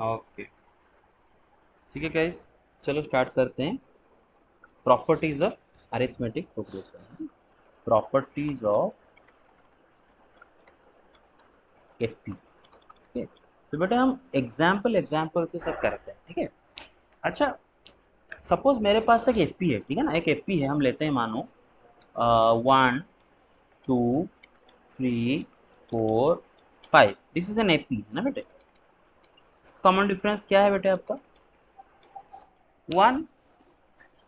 Okay, ठीक है guys, चलो स्टार्ट करते हैं। Properties of arithmetic progression. Properties of FP. ठीक है, तो बेटा हम एग्जाम्पल एग्जाम्पल से सब करते हैं। ठीक है, अच्छा, सपोज मेरे पास एक एफपी है। ठीक है ना, एक एफपी है, हम लेते हैं मानो 1 2 3 4 5। दिस इज एन एपी है ना बेटे। कॉमन डिफरेंस क्या है बेटे आपका? 1।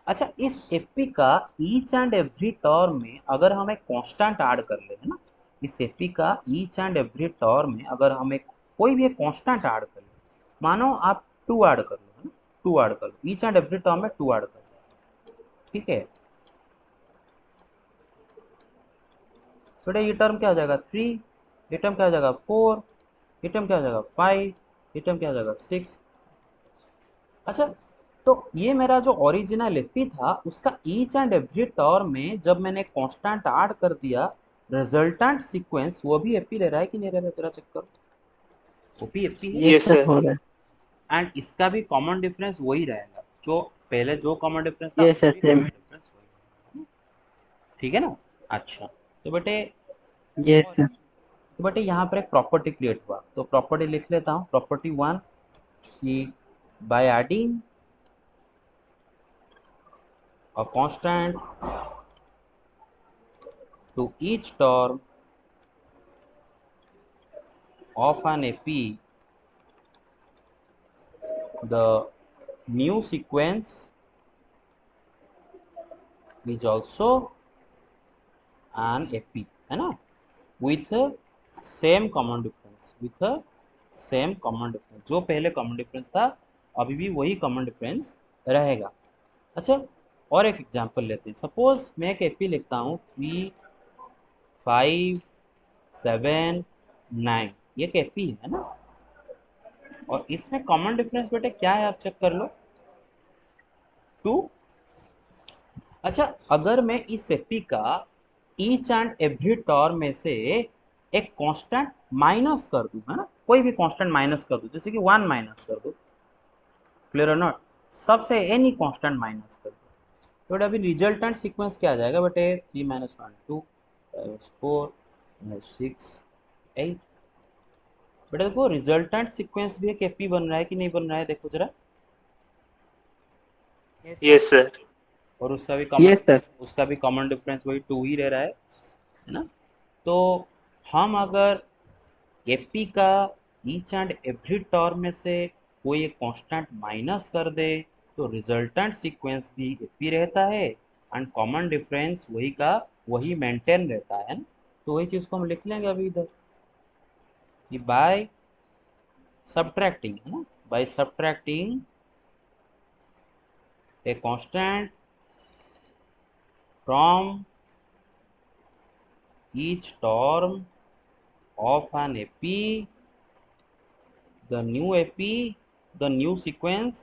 अच्छा, इस एपी का ईच एंड एवरी टर्म में अगर हम एक कांस्टेंट ऐड कर ले, है ना, इस एपी का ईच एंड एवरी टर्म में अगर हम एक कोई भी एक कांस्टेंट ऐड कर ले, मानो आप 2 ऐड कर लो, है ना, 2 ऐड कर लो, ईच एंड एवरी टर्म में 2 ऐड कर लो। ठीक है, बेटा ये टर्म क्या हो जाएगा? 3, ये टर्म क्या हो जाएगा? 4, ये टर्म क्या हो जाएगा? 5, ये टर्म क्या हो जाएगा? 6। अच्छा, तो ये मेरा जो ओरिजिनल एपी था उसका ईच एंड एवरी टर्म में जब मैंने कांस्टेंट ऐड कर दिया, रिजल्टेंट सीक्वेंस वो भी एपी ले रहा है कि नहीं ले रहा है? जरा चेक करो, वो भी एपी है। Yes yes sir, sir. हो रहा है। एंड इसका भी कॉमन डिफरेंस वही रहेगा, जो पहले जो कॉमन डिफरेंस था यस उसका सर, भी सेम। कॉमन डिफरेंस वही रहेगा। ठीक है ना? अच्छा, तो बेटे, यस सर। यहाँ पर एक प्रॉपर्टी क्रिएट हुआ, तो प्रॉपर्टी लिख लेता हूँ। प्रॉपर्टी 1 कि by adding a constant to each term of an AP, the new sequence is also an AP, है ना, with same common difference, with same common difference. जो पहले कॉमन डिफरेंस था अभी भी वही कॉमन डिफरेंस रहेगा। अच्छा, और एक एग्जांपल लेते हैं। सपोज मैं एक एपी लिखता हूँ 3 5 7 9, ये एक एपी है ना, और इसमें कॉमन डिफरेंस बेटे क्या है आप चेक कर लो, 2। अच्छा, अगर मैं इस एपी का ईच एंड एवरी टर्म में से एक कांस्टेंट माइनस कर दूं, है ना, कोई भी कांस्टेंट माइनस कर दूं, जैसे कि 1 माइनस कर दूं, क्लियर और नॉट, सबसे एनी कांस्टेंट माइनस कर दूं, तो अभी रिजल्टेंट सीक्वेंस क्या आ जाएगा बेटे? 3 - 1 2 - 4 - 6 8। बेटा देखो, रिजल्टेंट सीक्वेंस भी एक एपी बन रहा है कि नहीं बन रहा है, देखो जरा। Yes sir. और यस सर। उसका भी कॉमन डिफरेंस वही 2 ही रह रहा है ना। तो हम अगर एपी का ईच एंड एवरी टर्म में से कोई एक कांस्टेंट माइनस कर दे, तो रिजल्टेंट सीक्वेंस भी एपी रहता है, एंड कॉमन डिफरेंस वही का वही मेंटेन रहता है ना। तो वही चीज़ को हम लिख लेंगे अभी इधर कि बाय सब्ट्रैक्टिंग, है ना, by subtracting a constant from each term of an AP, the new AP, the new sequence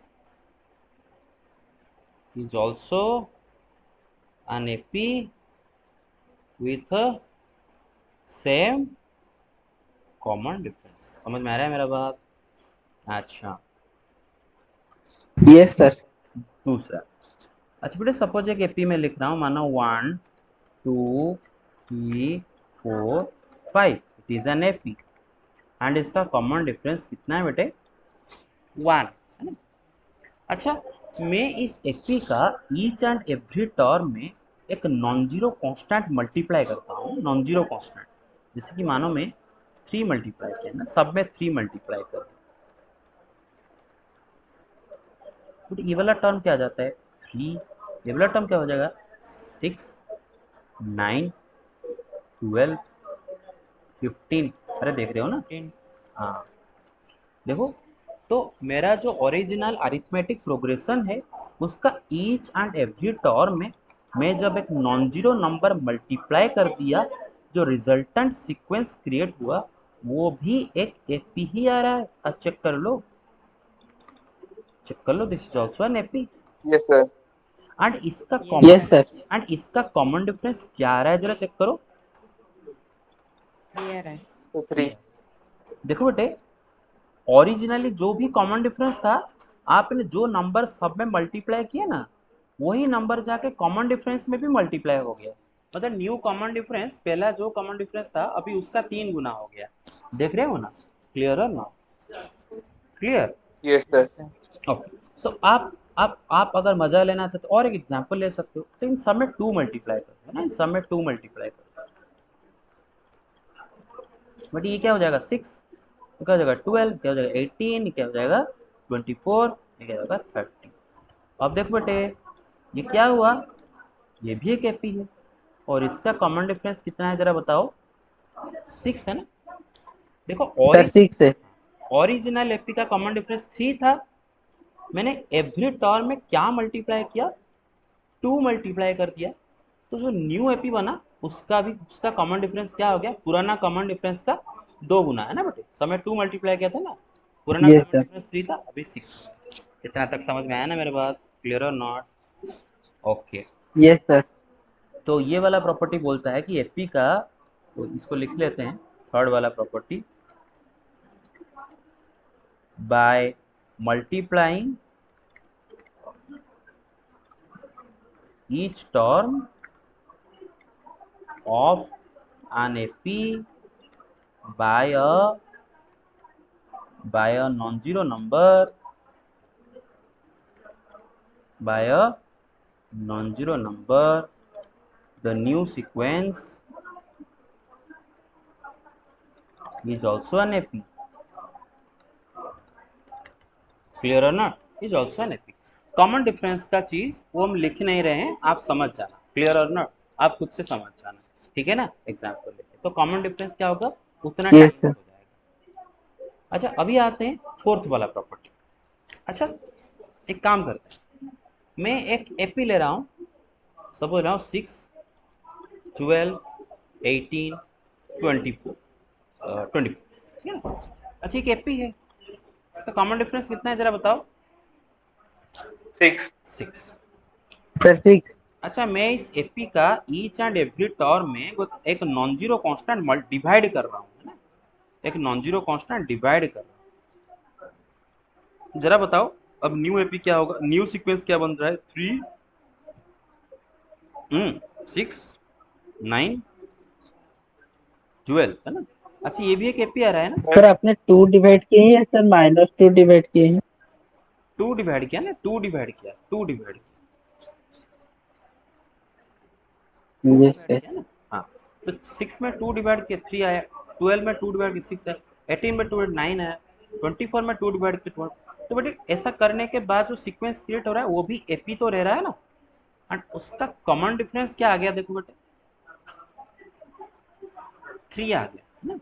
is also an AP with a same common difference। समझ में आ रहा है मेरा बात? अच्छा, यस सर। दूसरा। अच्छा बेटे, सपोज एक एपी में लिख रहा हूँ, मानो 1 2 3 4 5, it is an AP, and इसका कॉमन डिफरेंस कितना है बेटे? 1, है ना। अच्छा, मैं इस एपी का ईच एंड एवरी टर्म में एक नॉन जीरो कांस्टेंट मल्टीप्लाई करता हूँ, नॉन जीरो कांस्टेंट, जैसे कि मानो मैं 3 मल्टीप्लाई किया ना, सब में 3 मल्टीप्लाई कर, तो ये वाला टर्म क्या आ जाता है? 3। ये वाला टर्म क्या हो जाएगा? 6 9 12 15। अरे देख रहे हो ना? हाँ, देखो, तो मेरा जो ओरिजिनल अरिथमेटिक प्रोग्रेशन है उसका ईच एंड एवरी टर्म में मैं जब एक नॉन जीरो नंबर मल्टीप्लाई कर दिया, जो रिजल्टेंट सीक्वेंस क्रिएट हुआ वो भी एक एपी ही आ रहा है। अब चेक कर लो, चेक कर लो, this is also an AP. Yes sir. And इसका यस कॉमन सर। एंड इसका कॉमन डिफरेंस क्या आ रहा है, जरा चेक करो। तो 3। देखो बेटे, ओरिजिनली जो भी कॉमन डिफरेंस था, आपने जो नंबर सब में मल्टीप्लाई किया ना, वही नंबर जाके कॉमन डिफरेंस में भी मल्टीप्लाई हो गया। मतलब न्यू कॉमन डिफरेंस, पहला जो कॉमन डिफरेंस था अभी उसका 3 गुना हो गया। देख रहे हो ना? क्लियर है ना? क्लियर? Yes sir. ओके। तो आप अगर मजा लेना चाहते तो और एक एग्जांपल ले सकते हो। तो इन सब में 2 मल्टीप्लाई करते हैं ना, इन सब में 2 मल्टीप्लाई करते हैं, बट ये क्या हो जाएगा 6, ये क्या हो जाएगा 12, क्या हो जाएगा 18, ये क्या हो जाएगा 24, ये क्या हो जाएगा 30। अब देखो बेटे, ये क्या हुआ, ये भी एक एपी है और इसका कॉमन डिफरेंस कितना है जरा बताओ? 6 है ना। देखो सर 6 है। ओरिजिनल एपी का कॉमन डिफरेंस 3 था, मैंने एवरी टर्म में क्या मल्टीप्लाई किया, 2 मल्टीप्लाई कर दिया। तो जो न्यू एपी बना उसका भी, उसका कॉमन डिफरेंस क्या हो गया, पुराना कॉमन डिफरेंस का 2 गुना है ना बेटे। समय 2 मल्टीप्लाई किया था ना, पुराना यस कॉमन सर। डिफरेंस 3 था, अभी 6। इतना तक समझ में आया ना मेरे बात? क्लियर और नॉट? ओके। Yes sir. तो ये वाला प्रॉपर्टी बोलता है कि एपी का, तो इसको लिख लेते हैं, थर्ड वाला property, by multiplying each term of an AP by a non-zero number, by a non-zero number, the new sequence is also an AP. Clear है ना? Is also an AP. Common difference का चीज वो हम लिख नहीं रहे हैं, आप समझ जाना। क्लियर और नॉट? आप खुद से समझ जाना, ठीक है ना? एग्जाम्पल लेके तो कॉमन डिफरेंस क्या होगा, उतना यस टाइम सर। हो जाएगा। अच्छा, अभी आते हैं फोर्थ वाला प्रॉपर्टी। अच्छा, एक काम करते हैं, मैं एक एपी ले रहा हूँ, सपोज रहा हूँ 6, 12, 18, 24, 24, ठीक है ना? अच्छा, एक एपी है, इसका कॉमन डिफरेंस कितना है जरा बताओ? 6। 6। सर 6। अच्छा, मैं इस एपी का ईच एंड एवरी टर्म में वो एक नॉन जीरो कांस्टेंट डिवाइड कर रहा हूँ, है ना? एक नॉन जीरो कांस्टेंट डिवाइड कर रहा हूँ, जरा बताओ अब न्यू एपी क्या होगा, न्यू सीक्वेंस क्या बन रहा है? 3, 6, 9, 12, है ना? अच्छा, ये भी एक एपी आ रहा है ना? सर आपने 2 डिवाइड किए हैं या सर -2 डिवाइड किए हैं? 2 डिवाइड किया ना, 2 डिवाइड किया, 2 डिवाइड किया, 2 यस डिवाइड सर। किया ना। हाँ, तो 6 में 2 डिवाइड किया 3 आया, 12 में 2 डिवाइड किया 6 है, 18 में 2 डिवाइड 9 आया, 24 में 2 डिवाइड किया 12। तो बेटे ऐसा करने के बाद जो सीक्वेंस क्रिएट हो रहा है वो भी एपी तो रह रहा है ना, एंड उसका कॉमन डिफरेंस क्या आ गया देखो बेटे, 3 आ गया, है ना?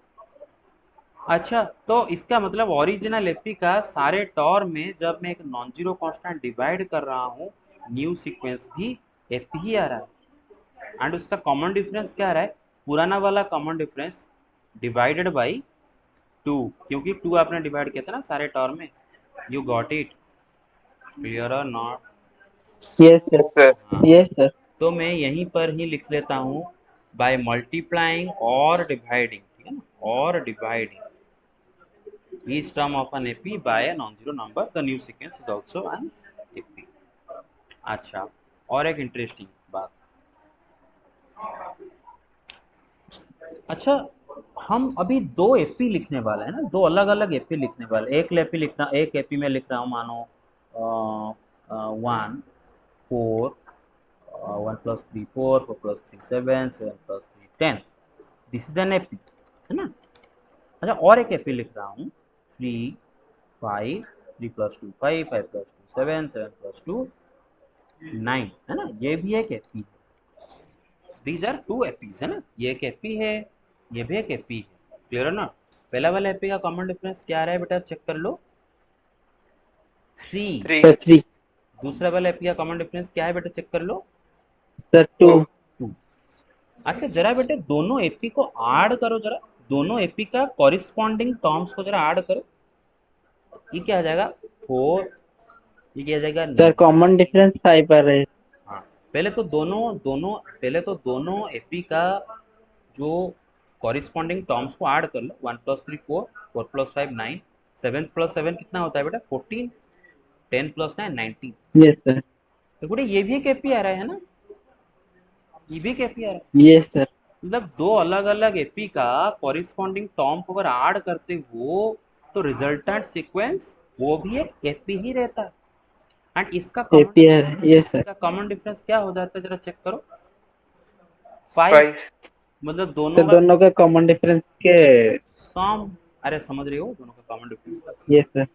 अच्छा, तो इसका मतलब ओरिजिनल एपी का सारे टॉर में जब मैं एक नॉन जीरो कांस्टेंट डिवाइड कर रहा हूँ, न्यू सीक्वेंस भी एपी ही आ रहा है, एंड उसका कॉमन डिफरेंस क्या आ रहा है, पुराना वाला कॉमन डिफरेंस डिवाइडेड बाई 2, क्योंकि 2 आपने डिवाइड किया था ना सारे टर्म में। You got it? क्लियर और not? Yes sir. Yes sir. हाँ, यस सर। तो मैं यहीं पर ही लिख लेता हूँ, बाय मल्टीप्लाइंग और डिवाइडिंग, ठीक है ना, और dividing each term of an AP by a non-zero number, the new sequence is also an AP। अच्छा, और एक इंटरेस्टिंग बात, अच्छा, हम अभी दो एपी लिखने वाले हैं ना, दो अलग अलग एपी लिखने वाले, एक एपी लिख रहा, एक एपी में लिख रहा हूँ मानो 1, 4, 1 plus 3 4, 4 plus 3 7, 7 plus 3 10, this is an AP, है ना? अच्छा, और एक एपी लिख रहा हूँ 3, 5, 3 प्लस 2 5, 5 प्लस 2 7, 7 प्लस 2 9, है ना? ये भी एक एपी है। दीज आर टू एपीज, है ना? ये एक एपी है, ये भी एक एपी है। क्लियर है ना? पहला वाला एपी का कॉमन डिफरेंस क्या आ रहा है बेटा, चेक कर लो, 3। 3। सर 3। दूसरा वाला एपी का कॉमन डिफरेंस क्या है बेटा, चेक कर लो, सर 2। 2। 2। अच्छा, जरा बेटे दोनों एपी को ऐड करो, जरा दोनों एपी का कॉरिस्पॉन्डिंग टर्म्स को जरा ऐड करो, ये क्या आ जाएगा 4, ये क्या आ जाएगा सर 9। कॉमन डिफरेंस 5 आ रहे हैं। हाँ, पहले तो दोनों दोनों पहले तो दोनों एपी का जो कॉरिस्पॉन्डिंग टर्म्स को ऐड कर लो, 1 प्लस 3 4, 4 प्लस 5 9, 7 प्लस 7 कितना होता है बेटा 14, 10 प्लस 9 19। Yes sir. तो बेटा ये भी एक एपी आ रहा है ना, ये भी एक एपी आ रहा है। Yes sir. मतलब दो अलग अलग एपी का कॉरिस्पॉन्डिंग टर्म को अगर ऐड करते हो तो रिजल्टेंट सीक्वेंस वो भी एक एपी ही रहता है। एंड इसका कॉमन एपीआर यस सर। इसका कॉमन डिफरेंस क्या हो जाता है जरा चेक करो, 5। 5 मतलब तो दोनों का दोनों का कॉमन डिफरेंस के। सम, अरे समझ रहे हो दोनों का कॉमन डिफरेंस का sum। Yes sir.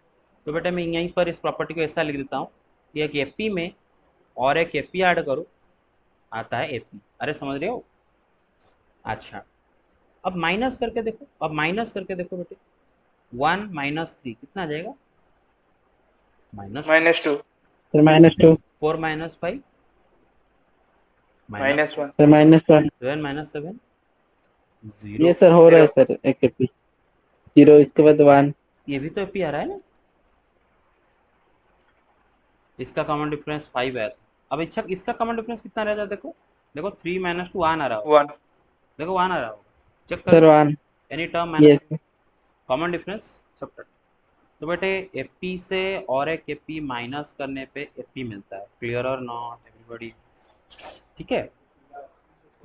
तो बेटा मैं यहीं पर इस प्रॉपर्टी को ऐसा लिख देता हूँ कि एक एपी में और एक एपी ऐड करो आता है एपी। अरे समझ रहे हो। अच्छा अब माइनस करके देखो, अब माइनस करके देखो बेटे, 1 माइनस 3 कितना आ जाएगा, -2। -2 सर -2। 4 minus 5 -1 sir -1। 7 माइनस 7 ये 0। सर हो रहा है 0 सर, एक एपी 0 इसके बाद 1। ये भी तो एपी आ रहा है ना, इसका कॉमन डिफरेंस 5 है। अब अच्छा इसका कॉमन डिफरेंस कितना रहता है, देखो देखो 3 माइनस 2 1 आ रहा होगा, 1 देखो 1 आ रहा होगा, चेक कर सर लो 1। Any term yes minus sir. Common difference सब। तो बेटे एपी से और एक एपी माइनस करने पे एपी मिलता है, क्लियर और नॉट एवरीबॉडी, ठीक है।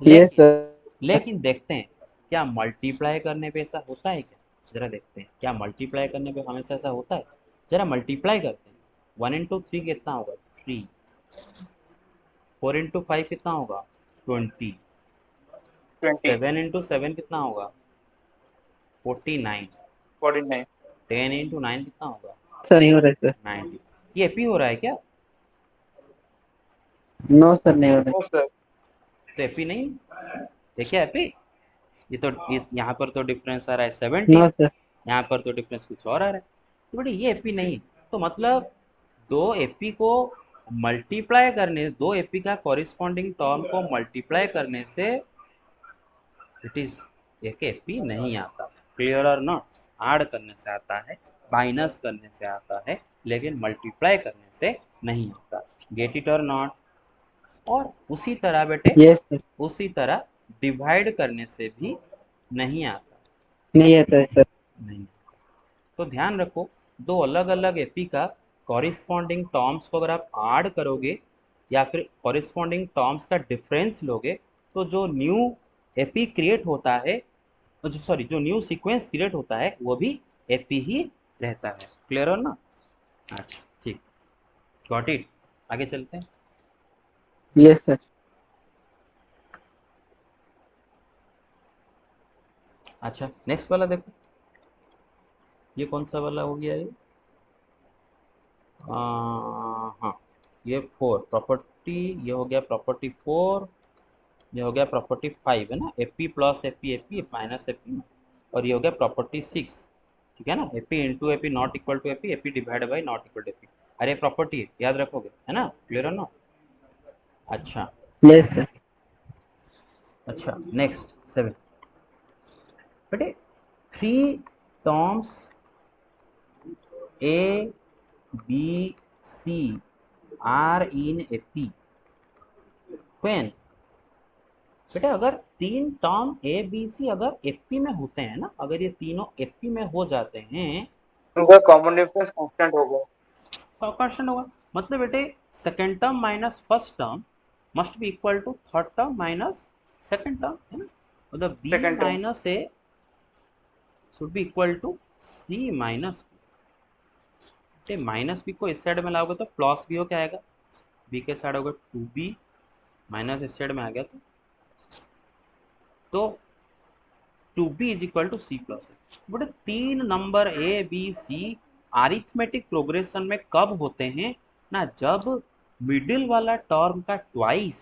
यस लेकिन सर। लेकिन देखते हैं क्या मल्टीप्लाई करने पे ऐसा होता है क्या, जरा देखते हैं क्या मल्टीप्लाई करने पे हमेशा ऐसा होता है। जरा मल्टीप्लाई करते हैं, 1 इंटू 3 कितना होगा 3, 4 इंटू 5 कितना होगा 20, 20 7 इंटू 7 कितना होगा 49, 49 10 इंटू 9 कितना होगा सर नहीं हो रहा है सर। 90। ये एपी हो रहा है क्या, नो सर नहीं हो रहा ओ सर तो एपी नहीं, देखिए एपी, ये तो यहाँ पर तो डिफरेंस आ रहा है है। 17, नो सर। यहाँ पर तो डिफरेंस कुछ और आ रहा है। तो बेटे ये एपी नहीं, तो मतलब दो एपी को मल्टीप्लाई करने, दो एपी का कॉरिस्पॉन्डिंग टर्म को मल्टीप्लाई करने से इट इज एक एपी नहीं आता, क्लियर और नॉट। ऐड करने से आता है, माइनस करने से आता है, लेकिन मल्टीप्लाई करने से नहीं आता, गेट इट और नॉट। और उसी तरह बेटे, यस सर। उसी तरह डिवाइड करने से भी नहीं आता, नहीं आता है सर। नहीं। तो ध्यान रखो, दो अलग अलग एपी का कॉरिस्पॉन्डिंग टर्म्स को अगर आप ऐड करोगे या फिर कॉरिस्पॉन्डिंग टर्म्स का डिफरेंस लोगे तो जो न्यू एपी क्रिएट होता है, जो सॉरी जो न्यू सीक्वेंस क्रिएट होता है वो भी एपी ही रहता है, क्लियर हो ना। अच्छा ठीक, गॉट इट। आगे चलते हैं। Yes sir. अच्छा नेक्स्ट वाला देखो, ये कौन सा वाला हो गया ये, हाँ ये 4 प्रॉपर्टी, ये हो गया प्रॉपर्टी 4, ये हो गया प्रॉपर्टी 5 है ना, AP plus AP AP minus AP, और ये हो गया प्रॉपर्टी 6, ठीक है ना, AP into AP not equal to AP, AP divide by not equal to AP. अरे प्रॉपर्टी याद रखोगे है ना, क्लियर है ना। अच्छा यस सर। अच्छा नेक्स्ट 7 बेटे, three terms A B C are in AP when, बेटा अगर तीन टर्म ए बी सी अगर एपी में होते हैं ना, अगर ये तीनों एपी में हो जाते हैं, उनका कॉमन डिफरेंस कांस्टेंट होगा तो क्वेश्चन होगा, मतलब बेटे second term minus first term must be equal to third term minus second term, है ना। मतलब B second term minus A should be equal to C minus B. Minus B को इस साइड में लाओगे तो प्लस बी हो क्या आएगा, बी के साइड होगा 2b माइनस इस साइड में आ गया तो 2b is equal to C plus A. But तीन number A B C arithmetic progression में कब होते हैं ना, जब मिडिल वाला टर्म का ट्वाइस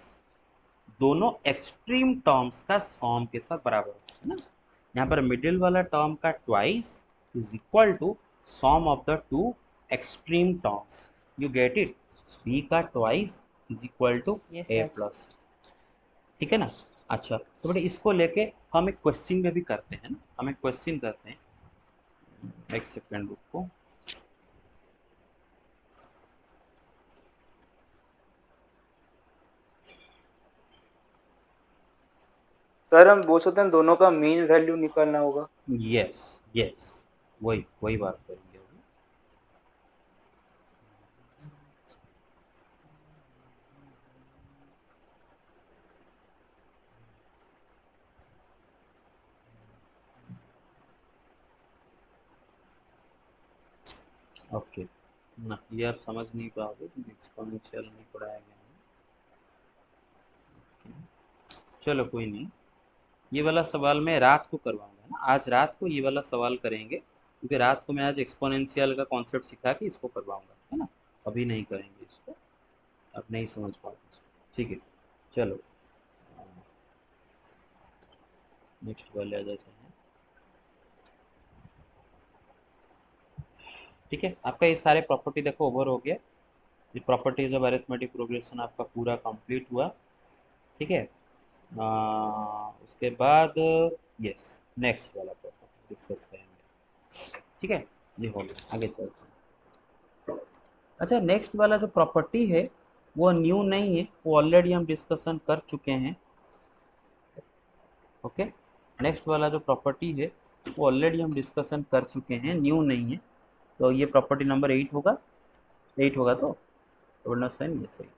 दोनों एक्सट्रीम टर्म्स का सॉम के साथ बराबर होता है ना। यहाँ पर मिडिल वाला टर्म का twice is equal to sum of the two extreme terms, you get it, B का twice is equal to yes A sir. Plus, ठीक है ना। अच्छा तो बेटे इसको लेके हम एक क्वेश्चन में भी करते हैं ना, हम एक क्वेश्चन करते हैं, एक सेकेंड रुको। सर हम बोल सकते हैं दोनों का मीन वैल्यू निकालना होगा यस यस, वही वही बात करेंगे ओके ना, ये आप समझ नहीं पाओगे क्योंकि एक्सपोनेंशियल नहीं पढ़ाया गया है। चलो कोई नहीं, ये वाला सवाल मैं रात को करवाऊंगा ना, आज रात को ये वाला सवाल करेंगे क्योंकि रात को मैं आज एक्सपोनेंशियल का कॉन्सेप्ट सिखा के इसको करवाऊंगा, है ना। अभी नहीं करेंगे इसको, अब नहीं समझ पाओगे इसको। ठीक है, चलो नेक्स्ट वाले आ जाते हैं। ठीक है, आपका ये सारे प्रॉपर्टी देखो ओवर हो गया। ये प्रॉपर्टीज ऑफ अरिथमेटिक प्रोग्रेशन आपका पूरा कंप्लीट हुआ। ठीक है, उसके बाद यस, नेक्स्ट वाला प्रॉपर्टी डिस्कस करेंगे। ठीक है, ये हो गया, आगे चलते हैं। अच्छा, नेक्स्ट वाला जो प्रॉपर्टी है वो न्यू नहीं है, वो ऑलरेडी हम डिस्कशन कर चुके हैं। ओके, नेक्स्ट वाला जो प्रॉपर्टी है वो ऑलरेडी हम डिस्कशन कर चुके हैं, न्यू नहीं है। तो ये प्रॉपर्टी नंबर 8 होगा, 8 होगा तो वरना सेम ये सही।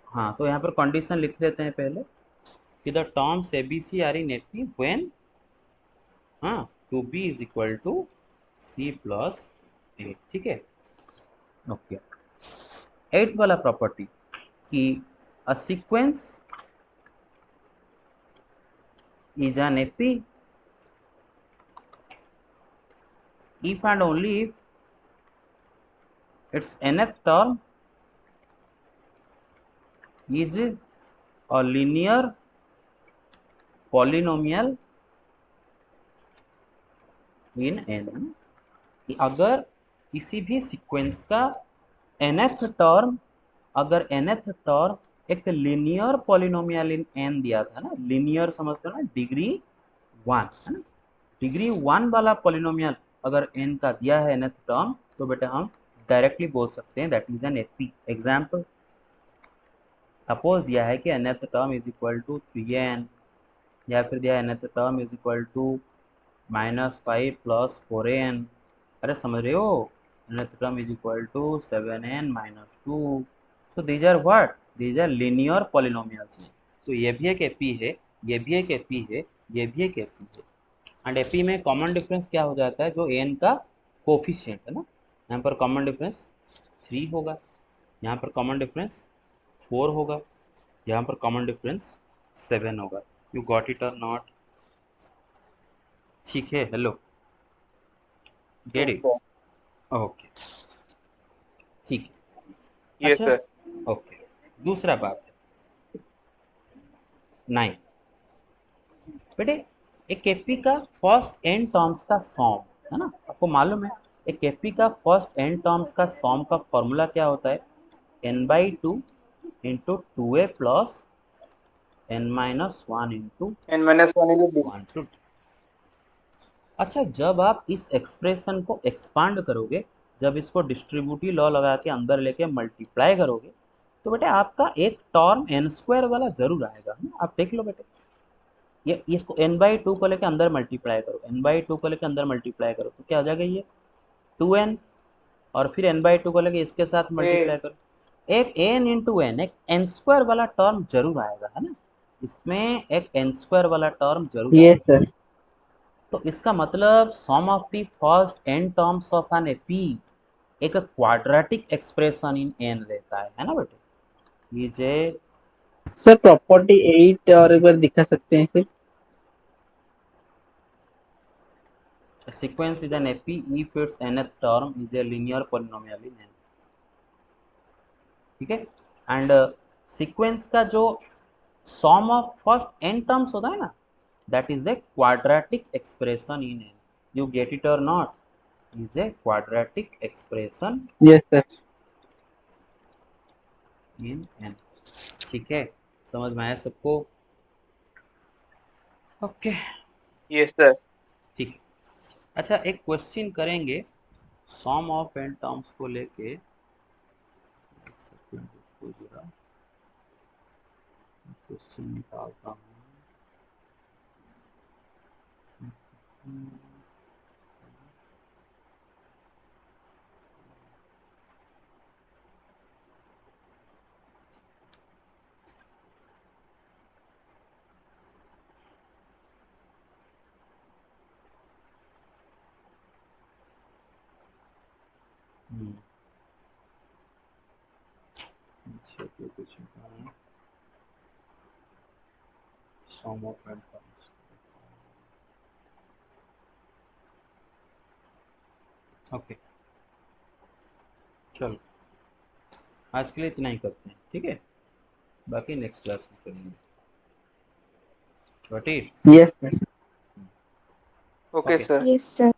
हाँ, तो यहाँ पर कंडीशन लिख लेते हैं पहले कि the terms A B C are in AP when, हाँ, two B is equal to C plus A. ठीक है, ओके। 8 वाला प्रॉपर्टी कि a sequence is an AP if and only if its nth term is a linear polynomial in n। कि अगर किसी भी sequence का nth टर्म, अगर nth टर्म एक लिनियर पॉलिनोमियल इन n दिया था ना, लिनियर समझते हो ना, डिग्री 1 है ना, डिग्री 1 वाला पॉलिनोमियल अगर n का दिया है nth टर्म, तो बेटा हम डायरेक्टली बोल सकते हैं that is an AP. Example, suppose दिया है कि nth term is equal to 3n, या फिर दिया है nth term is equal to -5 plus 4n। अरे समझ रहे हो, nth term is equal to 7n minus 2। so these are what, these are linear polynomials। तो ये भी एक एपी है, ये भी एक एपी है, ये भी एक एपी है। एंड एपी में कॉमन डिफरेंस क्या हो जाता है, जो एन का कोफिशिएंट है ना, यहाँ पर कॉमन डिफरेंस 3 होगा, यहाँ पर कॉमन डिफरेंस 4 होगा, यहाँ पर कॉमन डिफरेंस 7 होगा। यू गॉट इट और नॉट? ठीक है, hello, get yes it? Sir. Okay, ठीक है। यस अच्छा, सर। ओके, दूसरा बात है 9। बेटे, एक एपी का फर्स्ट एन टर्म्स का सॉम है ना, आपको मालूम है एक एपी का फर्स्ट एन टर्म्स का सॉम का फॉर्मूला क्या होता है, n/2 into 2a plus n-1 into n-1 into d। 1 two. अच्छा, जब आप इस एक्सप्रेशन को एक्सपांड करोगे, जब इसको डिस्ट्रीब्यूटिव लॉ लगा के अंदर लेके मल्टीप्लाई करोगे, तो बेटे आपका एक टर्म एन स्क्वायर वाला जरूर आएगा, है ना? आप देख लो बेटे, ये इसको n/2 को लेके अंदर मल्टीप्लाई करो, n/2 को लेके अंदर मल्टीप्लाई करो तो क्या हो जाएगा, ये 2n, और फिर n/2 को लेके इसके साथ ए मल्टीप्लाई करो, एक n इंटू एन, एक एन स्क्वायर वाला टर्म जरूर आएगा, है ना, इसमें एक एन स्क्वायर वाला टर्म जरूर यस आएगा। सर। तो इसका मतलब sum of the first n terms of an AP एक क्वाड्रेटिक एक्सप्रेशन इन एन रहता है ना बेटे, ये जे सर प्रॉपर्टी 8 और एक बार दिखा सकते हैं sir? sequence is an AP if its nth term is a linear polynomial in n। ठीक है, एंड सीक्वेंस का जो sum of first n terms होता है ना, that is a quadratic expression in n. You get it और not? Is a quadratic expression yes sir. In n. ठीक है, समझ में आया सबको? Okay, yes sir. ठीक है। अच्छा, एक क्वेश्चन करेंगे सम ऑफ एन टर्म्स को लेके, क्वेश्चन निकालता हूँ। हम्म, अच्छा, तो कुछ sum of n terms। Okay, चलो आज के लिए इतना ही करते हैं, ठीक है, बाकी नेक्स्ट क्लास में करेंगे। ठीक। Yes sir. Okay okay. Sir. Yes, sir.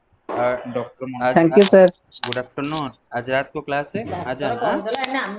Doctor आज thank you sir. Good afternoon, आज रात को क्लास है, आ जाना। हाँ?